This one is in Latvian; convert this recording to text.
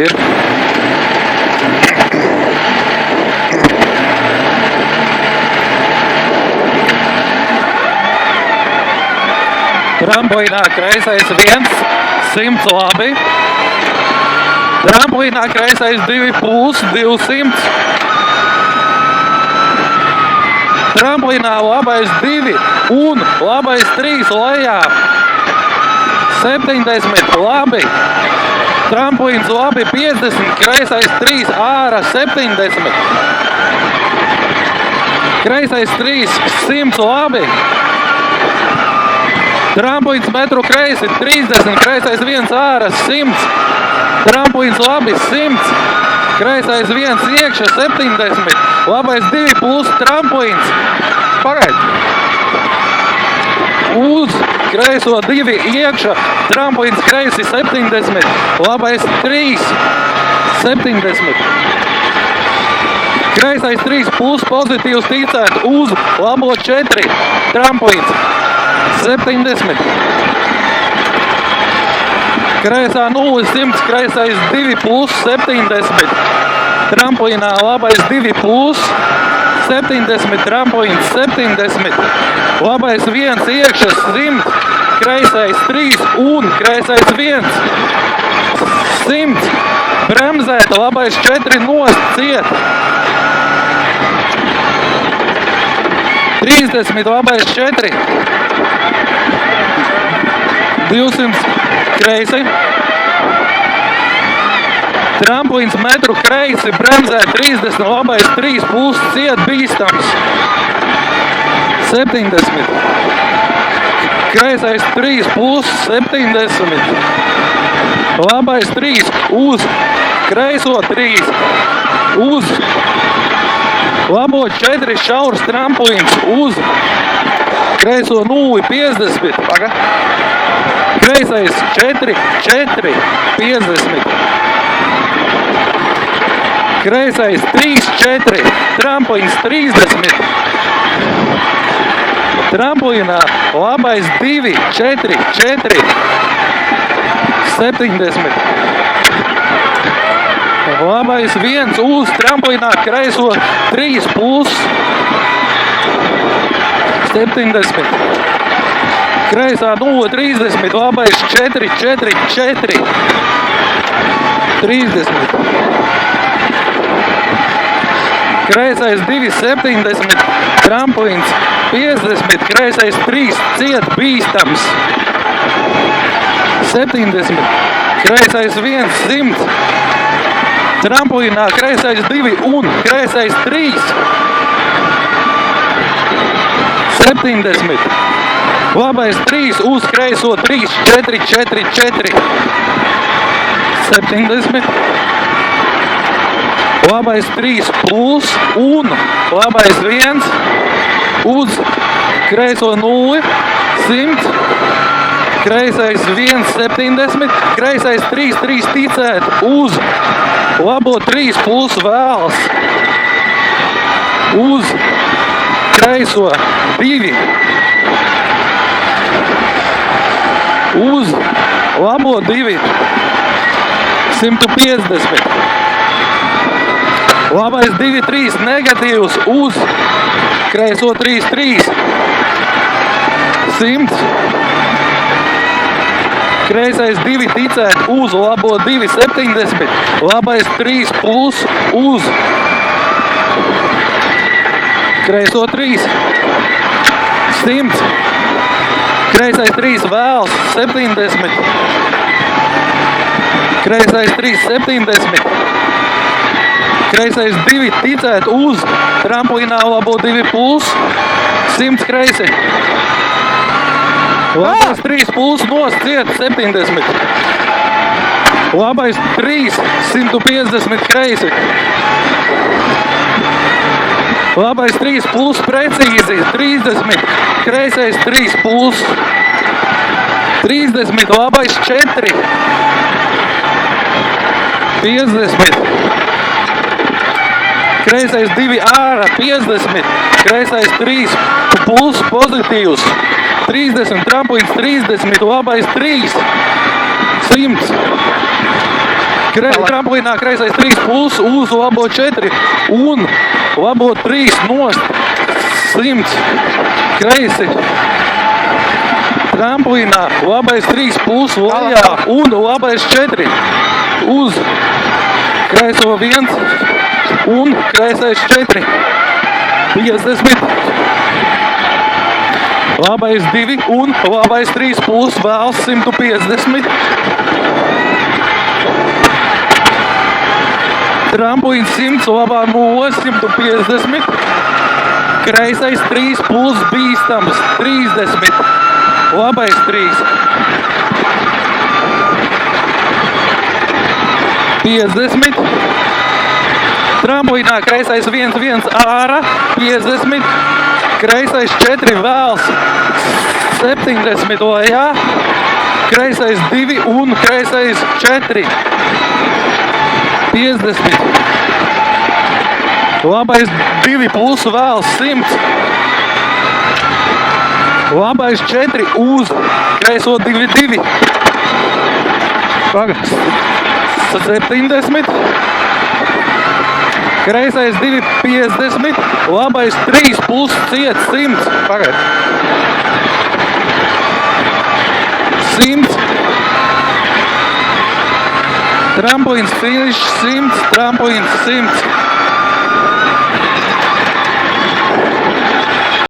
ir. Tramplīnā kreisais 1, 100 labi. Tramplīnā kreisais 2 plus 200. Tramplīnā labais 2 un labais 3 lejā. 70 labi. Tramplīns labi 50, kreisais 3 ārā 70. Kreisais 3 100 labi. Tramplīns metru kreisi 30, kreisais 1 ārā 100. Tramplīns labi 100. Kreisais 1 iekšā 70. Labais 2 plus tramplīns. Pagaid. Uz kreiso 2 iekšā. Tramplīns kreisi 70. Labais 3 70. Kreisais 3 plus pozitīvs ticēt uz labo 4. Tramplīns 70. Kreisā 0 100. Kreisais 2 plus 70. Tramplīnā labais 2 plus 70. Tramplīns 70. Labais 1 iekšā 100. Kreisais 3 un kreisais 1 100. Bremzēt, labais 4 nost ciet. 30, labais 4. 200 kreisi. Tramplīns metru kreisi, bremzē 30, labais 3 plus ciet bīstams. 70. Kreisais 3 plus 70. Labais 3 uz kreiso 3. Uz labo 4 šaurs tramplīns. Uz kreiso 0 50. Paga. Kreisais 4 4 50. Kreisais 3 4. Tramplīns 30. Tramplīnā labais 2 4 4 70. Labais 1 uz tramplīnā kreiso 3 plus 70. Kreisā 0 30. Labais 4 4 4 30. Kreisais 2 70. Tramplīns 50. Kreisais 3 ciet bīstams. 70. Kreisais 1 100. Tramplīnā kreisais 2 un kreisais 3. 70. Labais 3 uz kreiso 3 4 4 4. 70. Labais 3 plus un labais 1 uz kreiso 0 100. Kreisais 1 70. Kreisais 3 3 ticēt uz labo 3 plus vēls. Uz kreiso 2. Uz labo 2. 150. Labais 2 3 negatīvs uz kreiso 3 3. 100. Kreisais 2 ticēt uz labo 2 70. Labais 3 plus uz kreiso 3. 100. Kreisais 3 vēls 70. Kreisais 3 70. Kreisais 2 ticēt uz tramplīnā labo 2 plus 100 kreisi. Labais 3 plus nost ciet 70. Labais 3 150 kreisi. Labais 3 plus precīzi 30. Kreisais 3 plus 30. Labais 4 50. Kreisais 2 ārā 50. Kreisais 3 plus pozitīvs 30. Tramplīns 30. Labais 3 100. Tramplīnā kreisais 3 plus, uz labo 4 un labo 3 nost. 100. Kreisi. Tramplīnā labais 3 plus lejā un labais 4 uz kreiso 1 un kreisais 4. 50. Labais 2 un labais 3 plus vēl 150. Tramplīns 100, labā 0, 150. Kreisais 3 plus bīstams 30. Labais 3. 50. Tramplīnā kreisais 1 ārā 50. Kreisais 4 vēls 70 lejā. Kreisais 2 un kreisais 4. 50. Labais 2 plus vēls 100. Labais 4 uz kreiso 2, 2. 70. Kreisais 2, 50. Labais 3 plus ciet 100. Pagaid. 100. Tramplīns finišs 100. Tramplīns 100.